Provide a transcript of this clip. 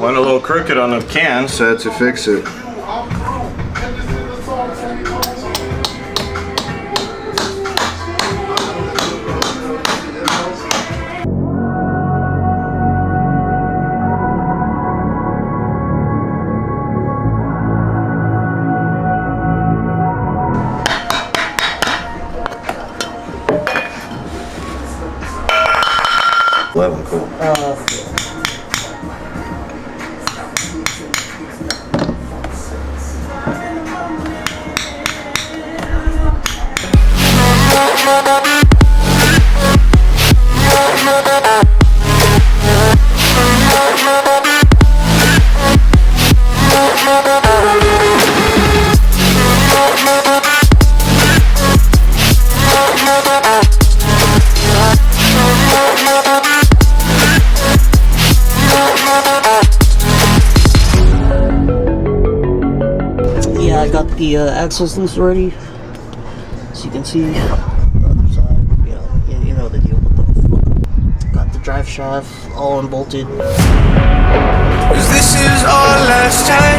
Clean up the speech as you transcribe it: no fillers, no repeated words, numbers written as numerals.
Went a little crooked on the can, so I had to fix it. Cool. I got the axles loose already, as you can see. The other side, you know the deal. Got the drive shaft all unbolted. 'Cause this is our last time.